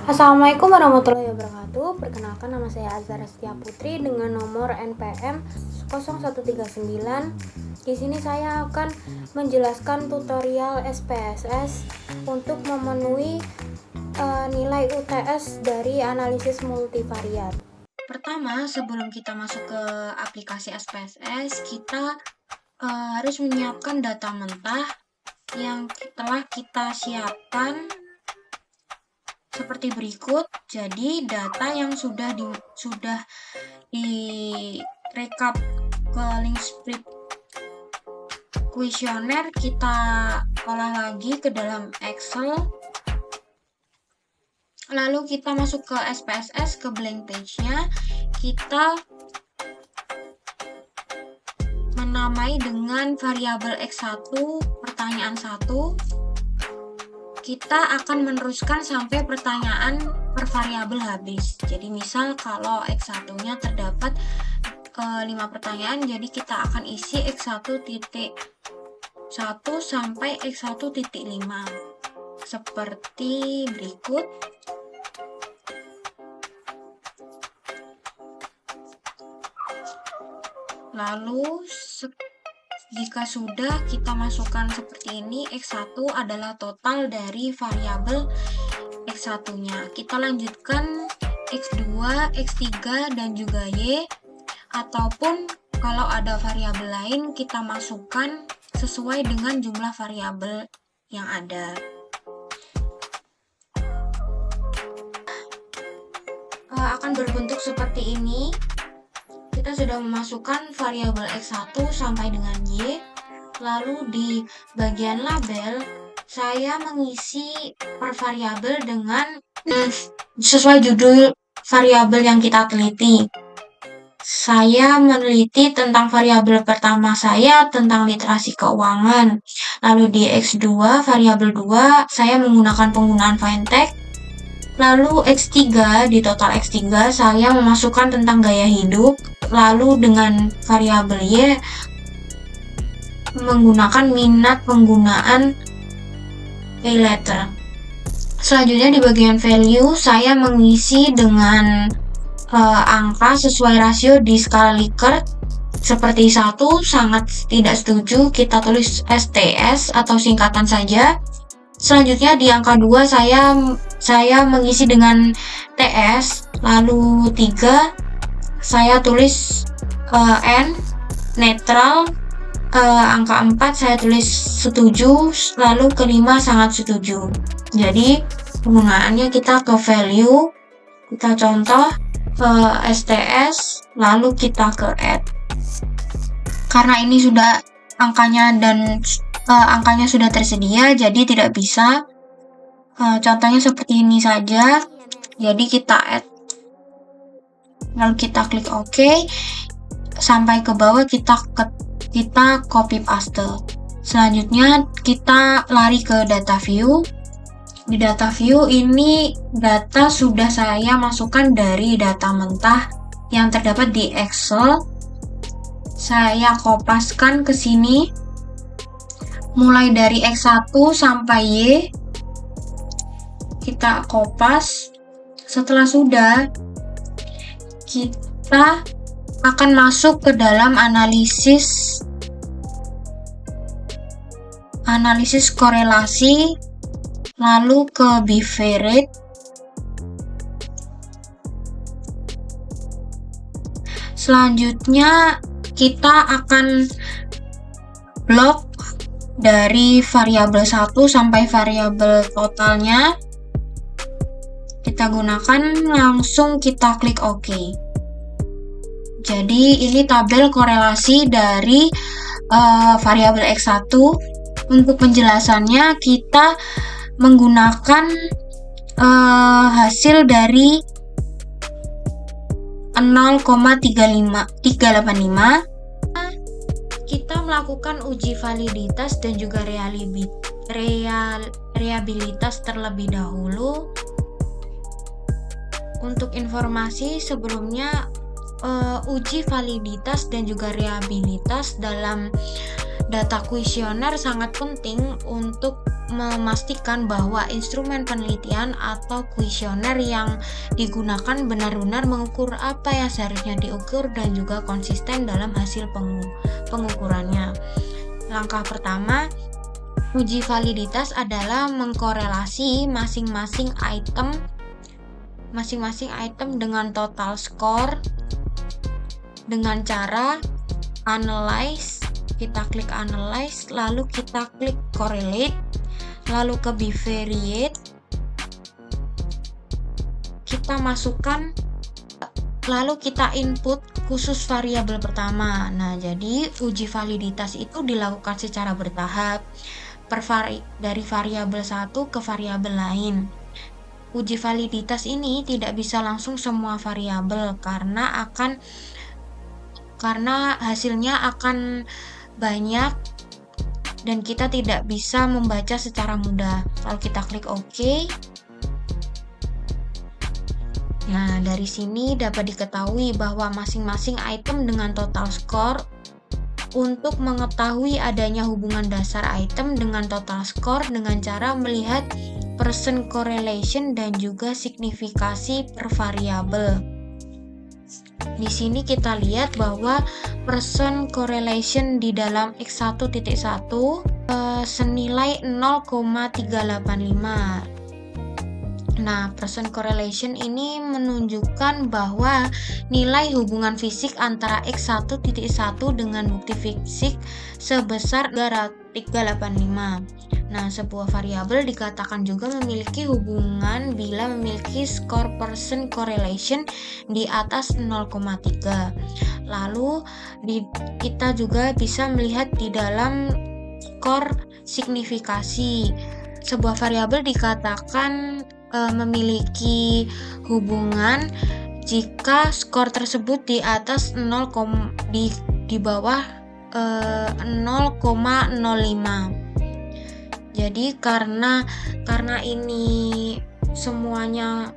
Assalamualaikum warahmatullahi wabarakatuh. Perkenalkan, nama saya Azhara Setia Putri dengan nomor NPM 0139. Di sini saya akan menjelaskan tutorial SPSS untuk memenuhi nilai UTS dari analisis multivariat. Pertama, sebelum kita masuk ke aplikasi SPSS, kita harus menyiapkan data mentah yang telah kita siapkan seperti berikut. Jadi data yang sudah direkap ke link script kuesioner kita olah lagi ke dalam Excel. Lalu kita masuk ke SPSS, ke blank page-nya. Kita menamai dengan variabel X1 pertanyaan 1. Kita akan meneruskan sampai pertanyaan per variabel habis. Jadi misal kalau X1-nya terdapat 5 pertanyaan, jadi kita akan isi X1.1 sampai X1.5 seperti berikut. Lalu jika sudah kita masukkan seperti ini, X1 adalah total dari variabel X1-nya. Kita lanjutkan X2, X3, dan juga Y, ataupun kalau ada variabel lain kita masukkan sesuai dengan jumlah variabel yang ada. Akan berbentuk seperti ini. Kita sudah memasukkan variabel X1 sampai dengan Y. Lalu di bagian label, saya mengisi per variabel dengan sesuai judul variabel yang kita teliti. Saya meneliti tentang variabel pertama saya tentang literasi keuangan. Lalu di X2, variabel 2, saya menggunakan penggunaan fintech. Lalu X3, di total X3 saya memasukkan tentang gaya hidup. Lalu dengan variabel Y menggunakan minat penggunaan pay letter. Selanjutnya di bagian value saya mengisi dengan angka sesuai rasio di skala Likert. Seperti 1 sangat tidak setuju, kita tulis STS atau singkatan saja. Selanjutnya di angka 2 saya mengisi dengan TS. Lalu 3 saya tulis N netral. Angka 4 saya tulis setuju. Lalu kelima sangat setuju. Jadi penggunaannya kita ke value, kita contoh STS, lalu kita ke add. Karena ini sudah angkanya sudah tersedia, jadi tidak bisa. Contohnya seperti ini saja. Jadi kita add, lalu kita klik OK. Sampai ke bawah kita copy paste. Selanjutnya kita lari ke data view. Di data view ini data sudah saya masukkan dari data mentah yang terdapat di Excel. Saya kopaskan ke sini mulai dari X1 sampai Y. Kita kopas. Setelah sudah, kita akan masuk ke dalam analisis korelasi, lalu ke bivariate. Selanjutnya kita akan blok dari variabel 1 sampai variabel totalnya. Kita gunakan, langsung kita klik OK. Jadi ini tabel korelasi dari variabel X1. Untuk penjelasannya kita menggunakan hasil dari 0,385. Kita melakukan uji validitas dan juga reliabilitas terlebih dahulu. Untuk informasi sebelumnya, uji validitas dan juga reliabilitas dalam data kuesioner sangat penting untuk memastikan bahwa instrumen penelitian atau kuesioner yang digunakan benar-benar mengukur apa yang seharusnya diukur dan juga konsisten dalam hasil pengukurannya. Langkah pertama, uji validitas adalah mengkorelasi masing-masing item dengan total score dengan cara analyze. Kita klik analyze, lalu kita klik correlate, lalu ke bivariate, kita masukkan, lalu kita input khusus variabel pertama. Nah, jadi uji validitas itu dilakukan secara bertahap dari variabel satu ke variabel lain. Uji validitas ini tidak bisa langsung semua variabel karena hasilnya akan banyak dan kita tidak bisa membaca secara mudah. Kalau kita klik OK, nah dari sini dapat diketahui bahwa masing-masing item dengan total score. Untuk mengetahui adanya hubungan dasar item dengan total score dengan cara melihat percent correlation dan juga signifikasi per variabel. Di sini kita lihat bahwa percent correlation di dalam X1.1 senilai 0,385. Nah, percent correlation ini menunjukkan bahwa nilai hubungan fisik antara X1.1 dengan bukti fisik sebesar 385. Nah, sebuah variabel dikatakan juga memiliki hubungan bila memiliki skor percent correlation di atas 0,3. Lalu kita juga bisa melihat di dalam skor signifikasi. Sebuah variabel dikatakan memiliki hubungan jika skor tersebut di atas di bawah 0,05. Jadi karena ini semuanya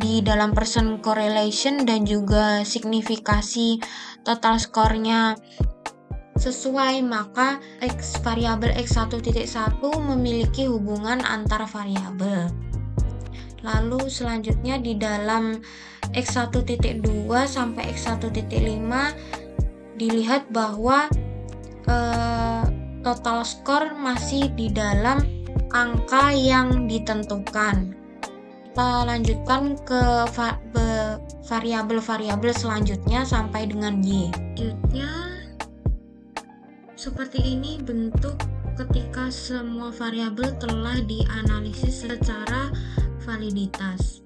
di dalam percent correlation dan juga signifikasi total skornya sesuai, maka variabel X1.1 memiliki hubungan antar variabel. Lalu selanjutnya di dalam X1.2 sampai X1.5 dilihat bahwa total skor masih di dalam angka yang ditentukan. Kita lanjutkan ke variabel-variabel selanjutnya sampai dengan Y. Selanjutnya seperti ini bentuk ketika semua variabel telah dianalisis secara validitas.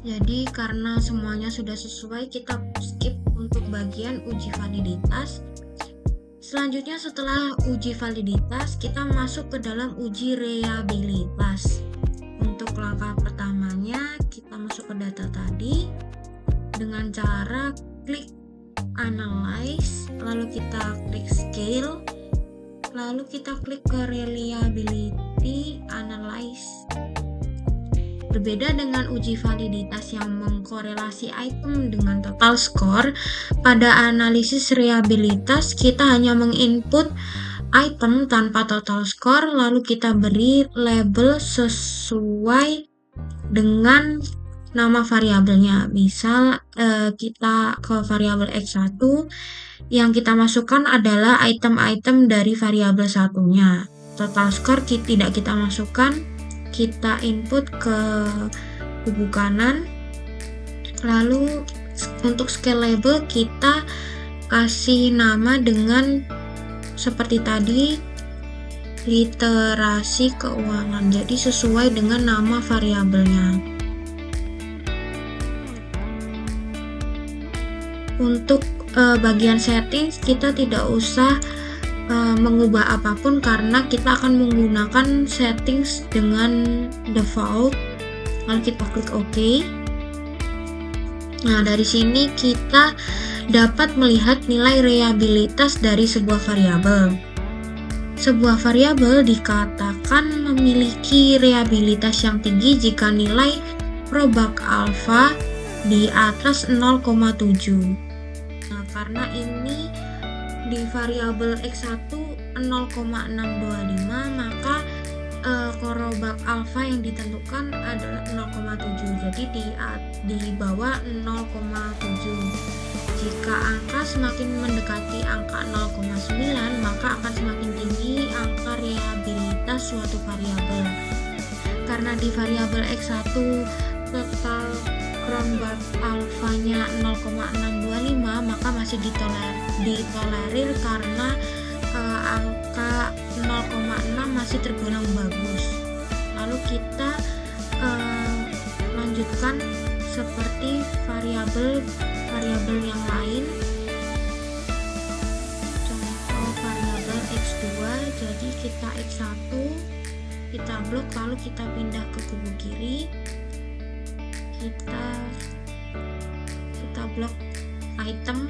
Jadi karena semuanya sudah sesuai, kita skip untuk bagian uji validitas. Selanjutnya setelah uji validitas, kita masuk ke dalam uji reliabilitas. Untuk langkah pertamanya, kita masuk ke data tadi dengan cara klik analyze, lalu kita klik scale, lalu kita klik ke reliability analyze. Berbeda dengan uji validitas yang mengkorelasi item dengan total score, pada analisis reliabilitas kita hanya menginput item tanpa total score, lalu kita beri label sesuai dengan nama variabelnya. Misal kita ke variabel X1, yang kita masukkan adalah item-item dari variabel satunya. Total score tidak kita masukkan, kita input ke kubu kanan. Lalu untuk scale label kita kasih nama dengan seperti tadi, literasi keuangan, jadi sesuai dengan nama variabelnya. Untuk bagian settings kita tidak usah mengubah apapun karena kita akan menggunakan settings dengan default. Lalu kita klik OK. Nah, dari sini kita dapat melihat nilai reliabilitas dari sebuah variabel. Sebuah variabel dikatakan memiliki reliabilitas yang tinggi jika nilai probak alpha di atas 0,7. Nah, karena ini di variabel X1 0,625, maka korobak alfa yang ditentukan adalah 0,7, jadi di bawah 0,7. Jika angka semakin mendekati angka 0,9, maka akan semakin tinggi angka reliabilitas suatu variabel. Karena di variabel X1 total Cronbach alfanya 0,625, maka masih ditolerir karena angka 0,6 masih tergolong bagus. Lalu kita lanjutkan seperti variabel yang lain. Contoh variabel X2, jadi kita X1 kita blok, lalu kita pindah ke kubu kiri, kita blok item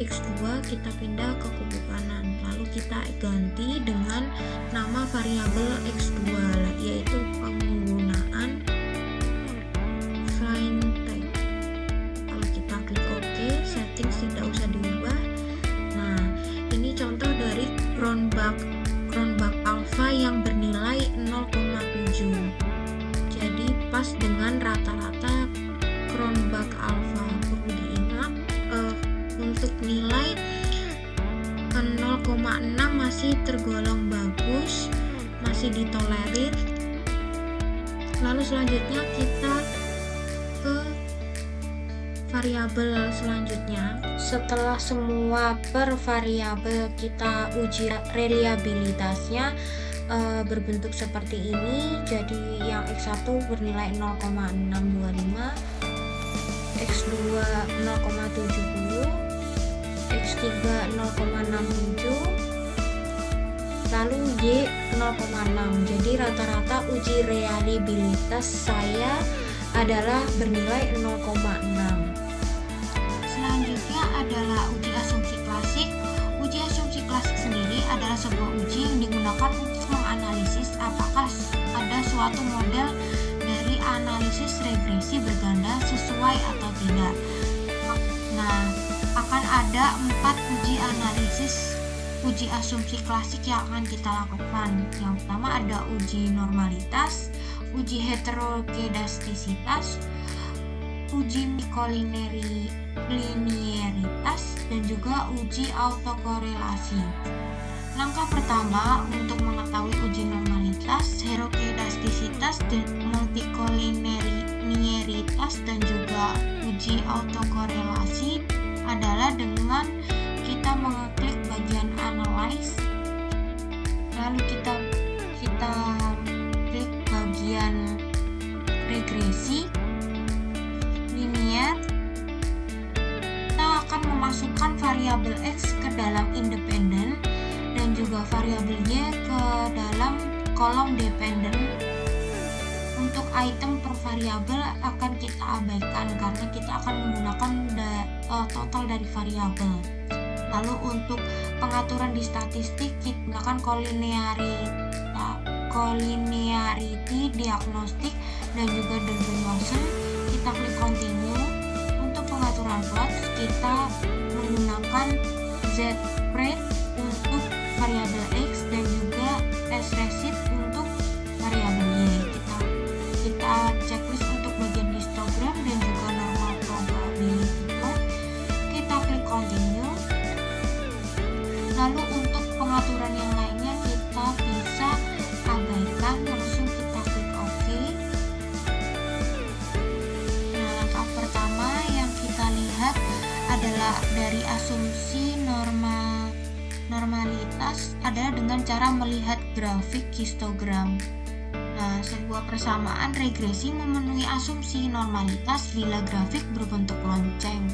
X2, kita pindah ke kubu kanan, lalu kita ganti dengan nama variabel X2, yaitu penggunaan find type. Kalau kita klik OK, settings tidak usah diubah. Nah, ini contoh dari Cronbach alpha yang bernilai 0,7, jadi pas dengan rata-rata Cronbach alpha. Perlu diingat untuk nilai 0,6 masih tergolong bagus, masih ditolerir. Lalu selanjutnya kita ke variabel selanjutnya. Setelah semua per variabel kita uji reliabilitasnya berbentuk seperti ini, jadi yang X1 bernilai 0,625, X2 0,70, X3 0,67, lalu Y 0,6. Jadi rata-rata uji reliabilitas saya adalah bernilai 0,6. Selanjutnya adalah uji asumsi klasik. Uji asumsi klasik sendiri adalah sebuah uji yang digunakan untuk menganalisis apakah ada suatu model dari analisis regresi berganda sesuai atau tidak. Nah, akan ada 4 uji analisis uji asumsi klasik yang akan kita lakukan. Yang pertama ada uji normalitas, uji heterokedastisitas, uji kolinearitas, dan juga uji autokorelasi. Langkah pertama untuk mengetahui uji normalitas, heterokedastisitas, dan multikolinearitas, dan juga uji autokorelasi adalah dengan kita mengeklik bagian analyze, lalu kita klik bagian regresi linear. Kita akan memasukkan variabel X ke dalam independen dan juga variabel Y ke dalam kolom dependen. Untuk item per variabel akan kita abaikan karena kita akan menggunakan total dari variabel. Lalu untuk pengaturan di statistik kita gunakan collinearity diagnostic dan juga Durbin-Watson. Kita klik continue. Untuk pengaturan plots kita menggunakan zspread untuk variabel X dan juga srecit untuk variabel Y. Kita checklist untuk bagian histogram dan juga normal probability plot. Kita klik continue. Lalu untuk pengaturan yang lainnya kita bisa abaikan, langsung kita klik OK. Nah, langkah pertama yang kita lihat adalah dari asumsi normalitas adalah dengan cara melihat grafik histogram. Nah, sebuah persamaan regresi memenuhi asumsi normalitas bila grafik berbentuk lonceng.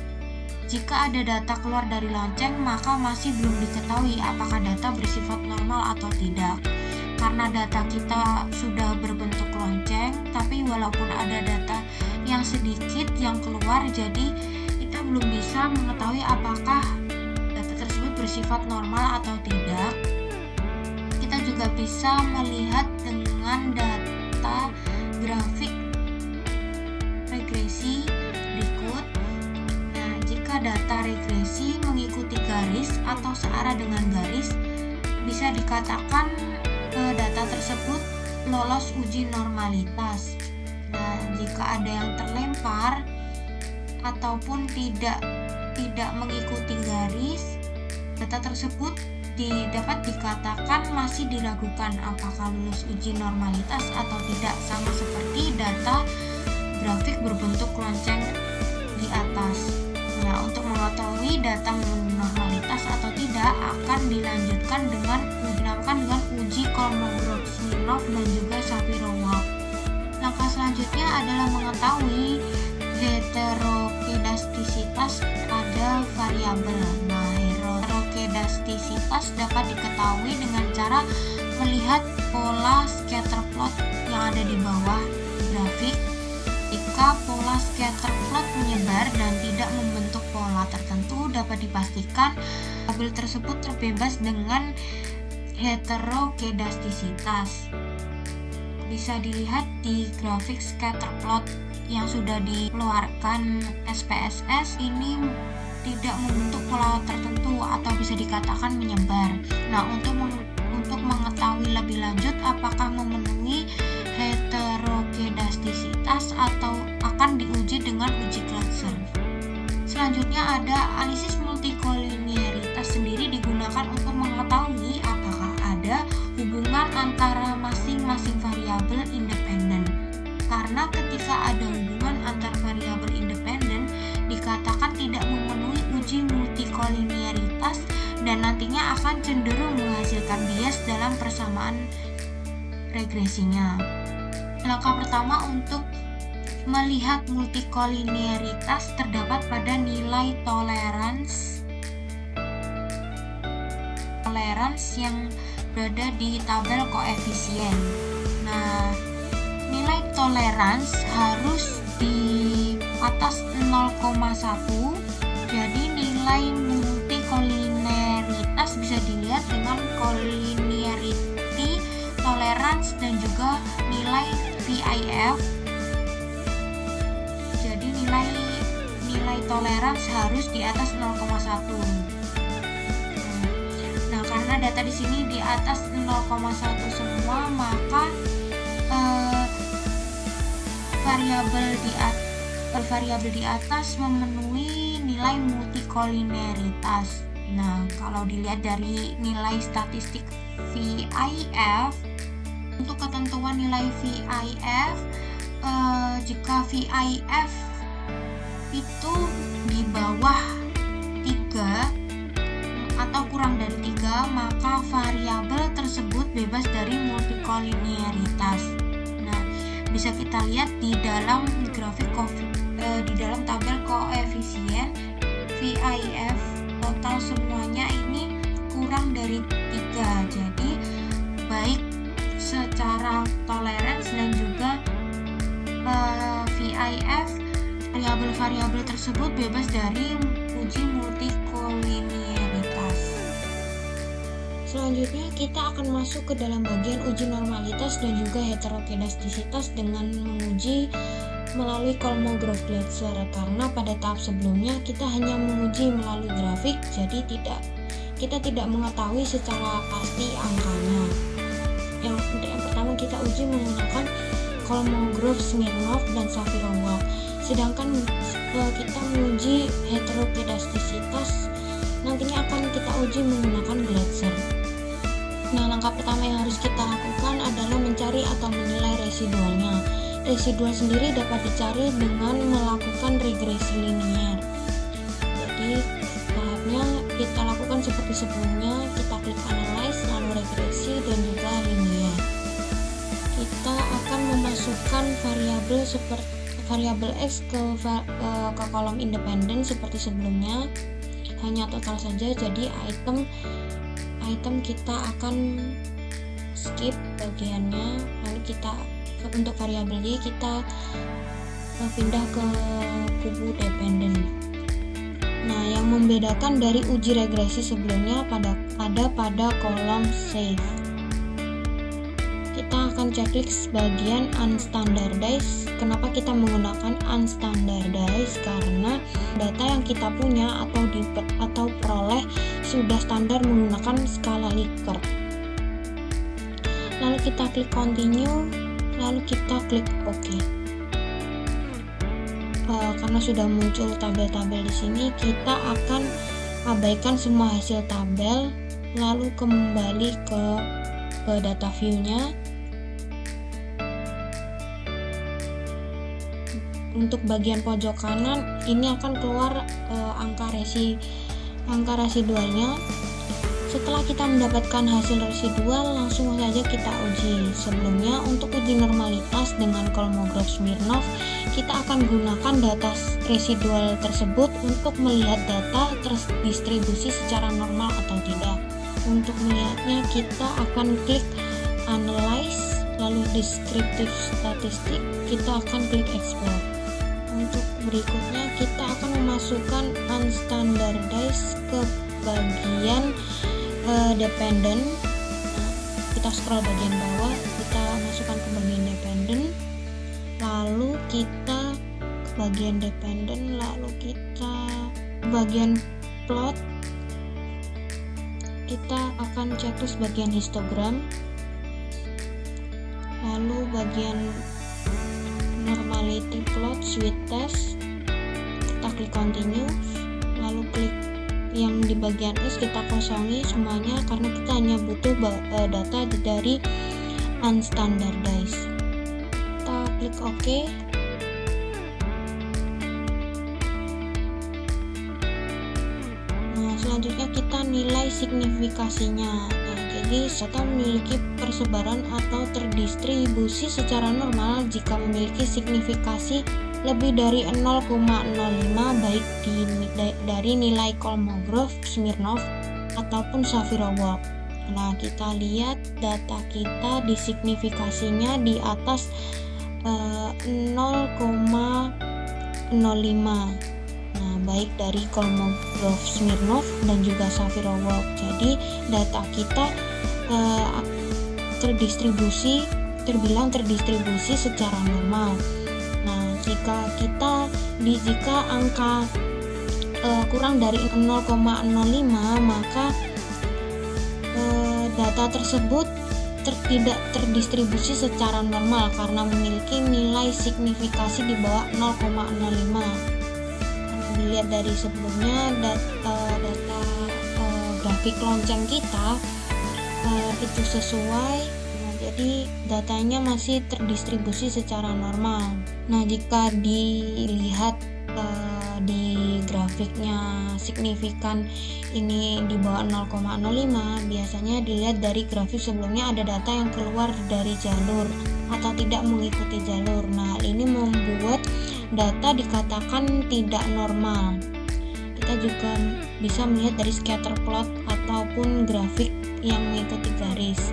Jika ada data keluar dari lonceng, maka masih belum diketahui apakah data bersifat normal atau tidak. Karena data kita sudah berbentuk lonceng, tapi walaupun ada data yang sedikit yang keluar, jadi kita belum bisa mengetahui apakah data tersebut bersifat normal atau tidak. Kita juga bisa melihat dengan data grafik regresi berikut. Nah, jika data regresi mengikuti garis atau searah dengan garis, bisa dikatakan data tersebut lolos uji normalitas. Nah, jika ada yang terlempar ataupun tidak mengikuti garis, data tersebut dapat dikatakan masih diragukan apakah lulus uji normalitas atau tidak, sama seperti data grafik berbentuk lonceng di atas. Nah, untuk mengetahui data normalitas atau tidak akan dilanjutkan dengan uji Kolmogorov-Smirnov dan juga Shapirov-Wald. Langkah selanjutnya adalah mengetahui heterokedastisitas pada variabel. Nah, heterokedastisitas dapat diketahui dengan cara melihat pola scatter plot yang ada di bawah grafik. Jika pola scatter plot menyebar dan tidak membentuk pola tertentu, dapat dipastikan variabel tersebut terbebas dengan heterokedastisitas. Bisa dilihat di grafik scatter plot yang sudah dikeluarkan SPSS, ini tidak membentuk pola tertentu atau bisa dikatakan menyebar. Nah, untuk mengetahui lebih lanjut apakah memenuhi heterokedastisitas atau akan diuji dengan uji Glatzer. Selanjutnya ada analisis multikolinearitas sendiri digunakan untuk mengetahui apakah ada hubungan antara masing-masing variabel independen. Karena ketika ada hubungan antar variabel independen dikatakan tidak memenuhi uji multikolinearitas dan nantinya akan cenderung menghasilkan bias dalam persamaan regresinya. Langkah pertama untuk melihat multikolinearitas terdapat pada nilai tolerans yang berada di tabel koefisien. Nah, nilai tolerans harus di atas 0,1. Jadi nilai multikolinearitas bisa dilihat dengan collinearity tolerance dan juga nilai VIF. Jadi nilai tolerans harus di atas 0,1. Nah, karena data di sini di atas 0,1 semua, maka variabel di atas memenuhi nilai multikolinearitas. Nah, kalau dilihat dari nilai statistik VIF, untuk ketentuan nilai VIF, jika VIF itu di bawah 3 atau kurang dari 3, maka variabel tersebut bebas dari multikolinearitas. Nah, bisa kita lihat di dalam grafik di dalam tabel koefisien VIF total semuanya ini kurang dari 3. Jadi baik secara tolerance dan juga VIF, variabel-variabel tersebut bebas dari uji multikolinearitas. Selanjutnya kita akan masuk ke dalam bagian uji normalitas dan juga heterokedastisitas dengan menguji melalui Kolmogorov-Glatzer, karena pada tahap sebelumnya kita hanya menguji melalui grafik, jadi kita tidak mengetahui secara pasti angkanya. Yang pertama kita uji menggunakan Kolmogorov-Smirnov dan Shapirov-Wald. Sedangkan kita menguji heterokedastisitas nantinya akan kita uji menggunakan Glatzer. Nah, langkah pertama yang harus kita lakukan adalah mencari atau menilai residualnya. Residual sendiri dapat dicari dengan melakukan regresi linier. Jadi tahapnya kita lakukan seperti sebelumnya, kita klik analyze, lalu regresi dan juga linier. Kita akan memasukkan variabel X ke kolom independen seperti sebelumnya, hanya total saja. Jadi item kita akan skip bagiannya, lalu kita untuk variabel Y kita pindah ke kubu dependen. Nah, yang membedakan dari uji regresi sebelumnya pada kolom save. Kita akan checklist bagian unstandardized. Kenapa kita menggunakan unstandardized? Karena data yang kita punya atau peroleh sudah standar menggunakan skala Likert. Lalu kita klik continue, lalu kita klik OK. Karena sudah muncul tabel-tabel di sini, kita akan abaikan semua hasil tabel, lalu kembali ke data view-nya. Untuk bagian pojok kanan ini akan keluar angka residualnya. Setelah kita mendapatkan hasil residual, langsung saja kita uji. Sebelumnya, untuk uji normalitas dengan Kolmogorov Smirnov, kita akan gunakan data residual tersebut untuk melihat data terdistribusi secara normal atau tidak. Untuk melihatnya, kita akan klik Analyze, lalu Descriptive Statistic, kita akan klik Explore. Untuk berikutnya, kita akan memasukkan unstandardized ke bagian dependent. Kita scroll bagian bawah, kita masukkan ke bagian dependent, lalu kita ke bagian dependent, lalu kita bagian plot, kita akan checklist bagian histogram, lalu bagian normality plot sweet test, kita klik continue, lalu klik yang di bagian is kita kosongi semuanya karena kita hanya butuh data dari unstandardized. Kita klik OK. Nah, selanjutnya kita nilai signifikasinya. Nah, jadi data memiliki persebaran atau terdistribusi secara normal jika memiliki signifikasi lebih dari 0,05 baik dari nilai Kolmogorov Smirnov ataupun Shapirov-Wald. Nah, kita lihat data kita di signifikasinya di atas 0,05. Nah, baik dari Kolmogorov Smirnov dan juga Shapirov-Wald. Jadi data kita terbilang terdistribusi secara normal. Nah, jika angka kurang dari 0,05, maka data tersebut tidak terdistribusi secara normal karena memiliki nilai signifikasi di bawah 0,05. Karena dilihat dari sebelumnya data grafik lonceng kita itu sesuai. Jadi datanya masih terdistribusi secara normal. Nah, jika dilihat di grafiknya signifikan ini di bawah 0,05, biasanya dilihat dari grafik sebelumnya ada data yang keluar dari jalur atau tidak mengikuti jalur. Nah, ini membuat data dikatakan tidak normal. Kita juga bisa melihat dari scatter plot ataupun grafik yang mengikuti garis.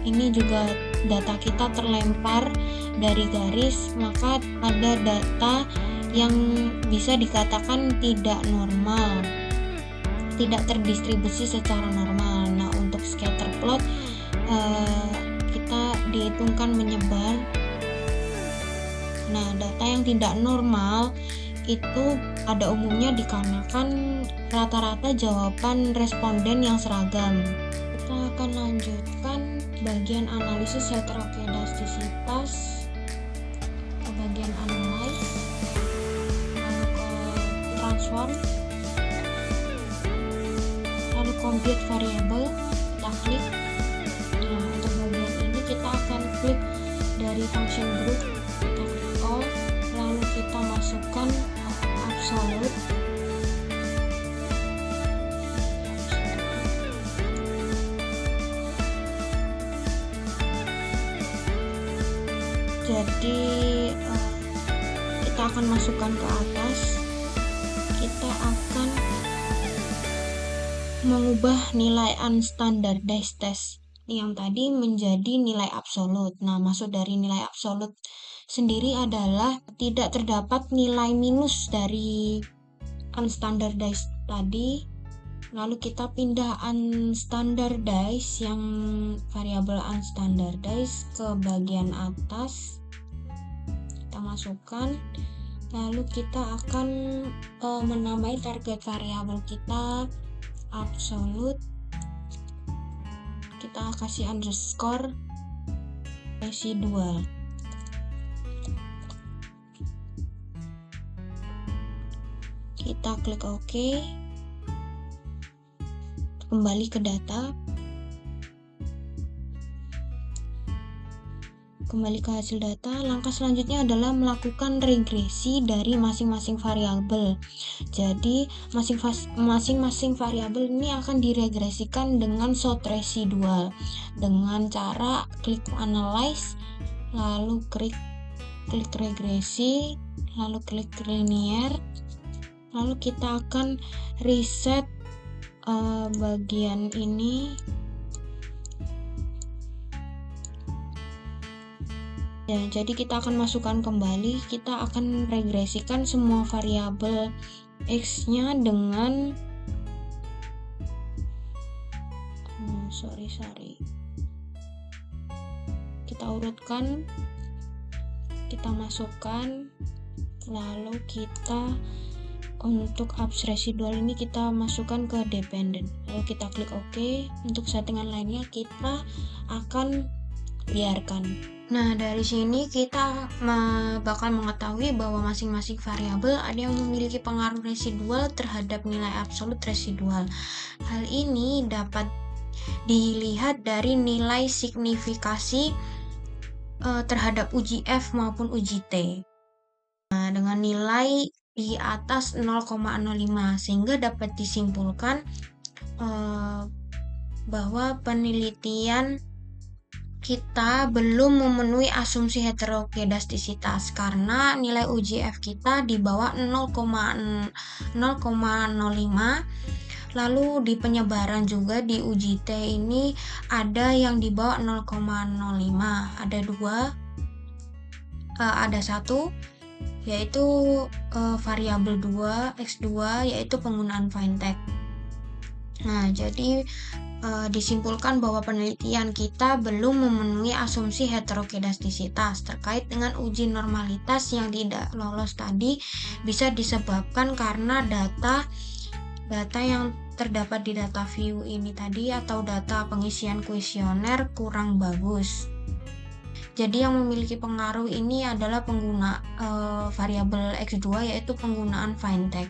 Ini juga data kita terlempar dari garis, maka ada data yang bisa dikatakan tidak normal, tidak terdistribusi secara normal. Nah, untuk scatter plot kita dihitungkan menyebar. Nah, data yang tidak normal itu pada umumnya dikarenakan rata-rata jawaban responden yang seragam. Kita akan lanjutkan bagian analisis heterokedastisitas ke bagian analyze, lalu ke transform, lalu compute variable, kita klik. Nah, untuk bagian ini kita akan klik dari function group, kita klik all, lalu kita masukkan absolute. Jadi kita akan masukkan ke atas, kita akan mengubah nilai unstandardized test yang tadi menjadi nilai absolut. Nah, maksud dari nilai absolut sendiri adalah tidak terdapat nilai minus dari unstandardized tadi Lalu kita pindah unstandardized, yang variabel unstandardized ke bagian atas, kita masukkan. Lalu kita akan menamai target variabel kita absolute, kita kasih underscore residual. Kita klik OK, kembali ke data, kembali ke hasil data. Langkah selanjutnya adalah melakukan regresi dari masing-masing variabel. Jadi masing-masing variabel ini akan diregresikan dengan sort residual dengan cara klik analyze, lalu klik regresi, lalu klik linear. Lalu kita akan reset bagian ini. Ya, jadi kita akan masukkan kembali, kita akan regresikan semua variabel X-nya dengan kita urutkan, kita masukkan, lalu kita untuk abs residual ini kita masukkan ke dependent, lalu kita klik OK. Untuk settingan lainnya kita akan biarkan. Nah, dari sini kita bakal mengetahui bahwa masing-masing variabel ada yang memiliki pengaruh residual terhadap nilai absolut residual. Hal ini dapat dilihat dari nilai signifikasi terhadap uji F maupun uji T. Nah, dengan nilai di atas 0,05 sehingga dapat disimpulkan bahwa penelitian kita belum memenuhi asumsi heterokedastisitas karena nilai uji F kita di bawah 0,05. Lalu di penyebaran juga di uji T ini ada yang di bawah 0,05, ada dua, ada satu yaitu variabel 2 X2 yaitu penggunaan findTech. Nah, jadi disimpulkan bahwa penelitian kita belum memenuhi asumsi heterokedastisitas terkait dengan uji normalitas yang tidak lolos tadi bisa disebabkan karena data yang terdapat di data view ini tadi atau data pengisian kuesioner kurang bagus. Jadi yang memiliki pengaruh ini adalah pengguna variabel X2 yaitu penggunaan findTech.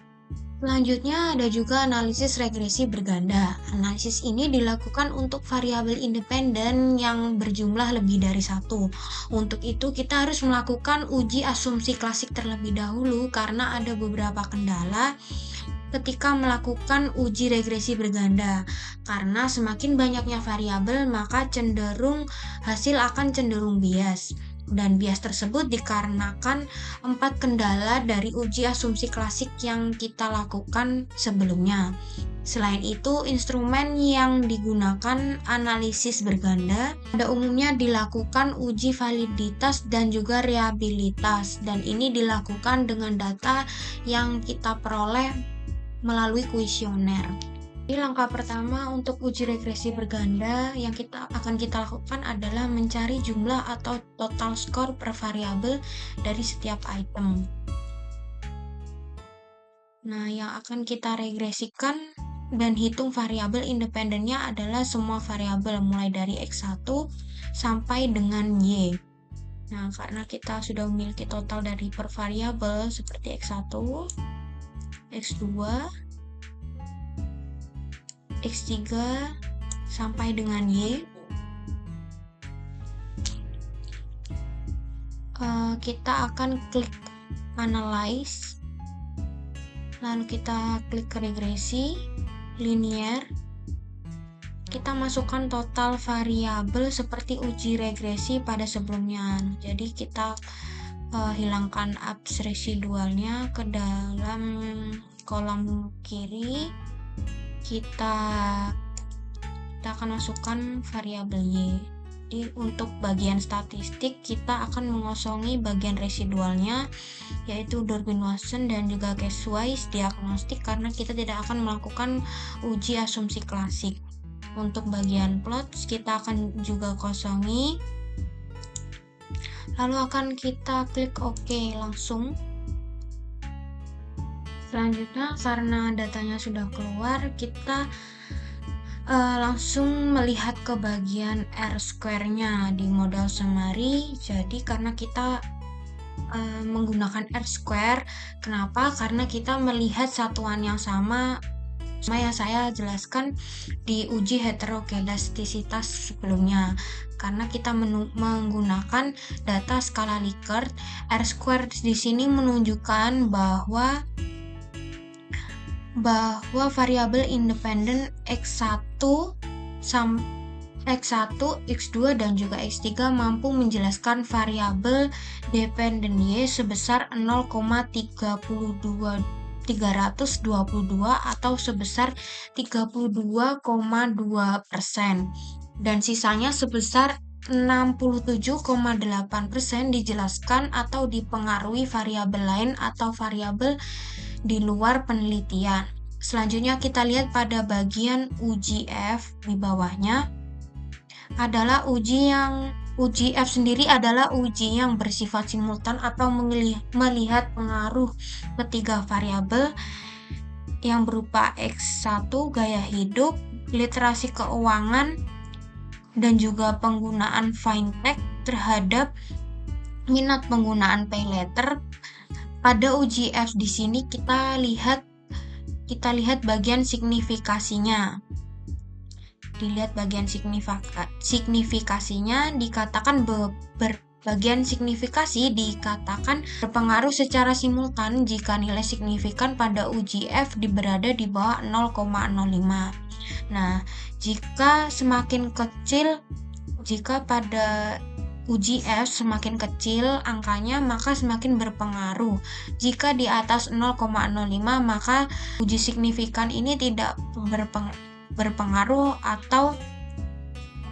Selanjutnya ada juga analisis regresi berganda. Analisis ini dilakukan untuk variabel independen yang berjumlah lebih dari satu. Untuk itu kita harus melakukan uji asumsi klasik terlebih dahulu karena ada beberapa kendala ketika melakukan uji regresi berganda. Karena semakin banyaknya variabel maka hasil akan cenderung bias. Dan bias tersebut dikarenakan 4 kendala dari uji asumsi klasik yang kita lakukan sebelumnya. Selain itu, instrumen yang digunakan analisis berganda pada umumnya dilakukan uji validitas dan juga reliabilitas, dan ini dilakukan dengan data yang kita peroleh melalui kuesioner. Jadi langkah pertama untuk uji regresi berganda yang akan kita lakukan adalah mencari jumlah atau total skor per variabel dari setiap item. Nah, yang akan kita regresikan dan hitung variabel independennya adalah semua variabel mulai dari X1 sampai dengan Y. Nah, karena kita sudah memiliki total dari per variabel seperti X1, X2, X3 sampai dengan Y, kita akan klik analyze, lalu kita klik regresi, linear, kita masukkan total variabel seperti uji regresi pada sebelumnya. Jadi kita hilangkan abs residualnya ke dalam kolom kiri. Kita akan masukkan variabel Y. Jadi untuk bagian statistik kita akan mengosongi bagian residualnya, yaitu Durbin-Watson dan juga case-wise diagnostik, karena kita tidak akan melakukan uji asumsi klasik. Untuk bagian plot kita akan juga kosongi, lalu akan kita klik OK langsung. Selanjutnya karena datanya sudah keluar, kita langsung melihat ke bagian R-square-nya di model summary. Jadi karena kita menggunakan R-square, kenapa? Karena kita melihat satuan yang sama yang saya jelaskan di uji heterogelastisitas sebelumnya. Karena kita menggunakan data skala Likert, R-square di sini menunjukkan bahwa variabel independen X1, X2, dan juga X3 mampu menjelaskan variabel dependen Y sebesar 0,322 atau sebesar 32,2%, dan sisanya sebesar 67,8% dijelaskan atau dipengaruhi variabel lain atau variabel di luar penelitian. Selanjutnya kita lihat pada bagian uji F di bawahnya adalah uji F sendiri adalah uji yang bersifat simultan atau melihat pengaruh ketiga variabel yang berupa X1 gaya hidup, literasi keuangan, dan juga penggunaan fintech terhadap minat penggunaan paylater. Pada uji F di sini kita lihat bagian signifikasinya. Dilihat bagian signifikasinya dikatakan bagian signifikasi dikatakan berpengaruh secara simultan jika nilai signifikan pada uji F berada di bawah 0,05. Nah, jika pada uji F semakin kecil angkanya, maka semakin berpengaruh. Jika di atas 0,05, maka uji signifikan ini tidak berpengaruh atau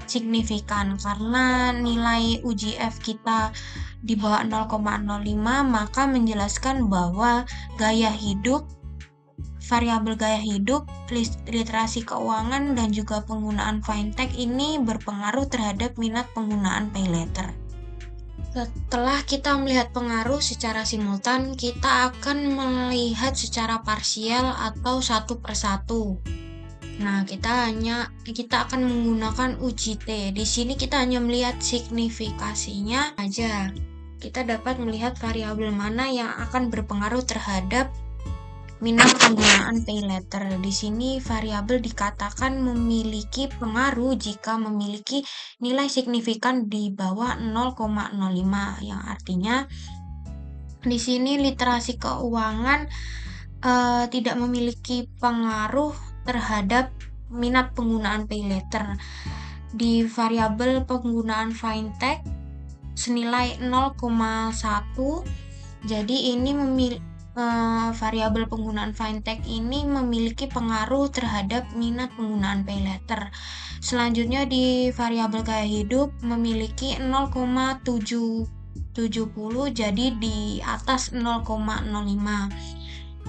signifikan. Karena nilai uji F kita di bawah 0,05, maka menjelaskan bahwa variabel gaya hidup, literasi keuangan, dan juga penggunaan fintech ini berpengaruh terhadap minat penggunaan paylater. Setelah kita melihat pengaruh secara simultan, kita akan melihat secara parsial atau satu persatu. Nah, kita akan menggunakan uji T. Di sini kita hanya melihat signifikasinya aja. Kita dapat melihat variabel mana yang akan berpengaruh terhadap minat penggunaan paylater. Di sini variabel dikatakan memiliki pengaruh jika memiliki nilai signifikan di bawah 0,05, yang artinya di sini literasi keuangan tidak memiliki pengaruh terhadap minat penggunaan paylater. Di variabel penggunaan fintech senilai 0,1. Jadi ini variabel penggunaan fintech ini memiliki pengaruh terhadap minat penggunaan paylater. Selanjutnya di variabel gaya hidup memiliki 0,770, jadi di atas 0,05.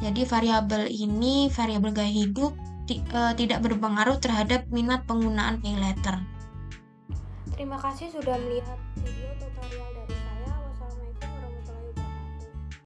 Jadi variabel gaya hidup tidak berpengaruh terhadap minat penggunaan paylater. Terima kasih sudah melihat video tutorial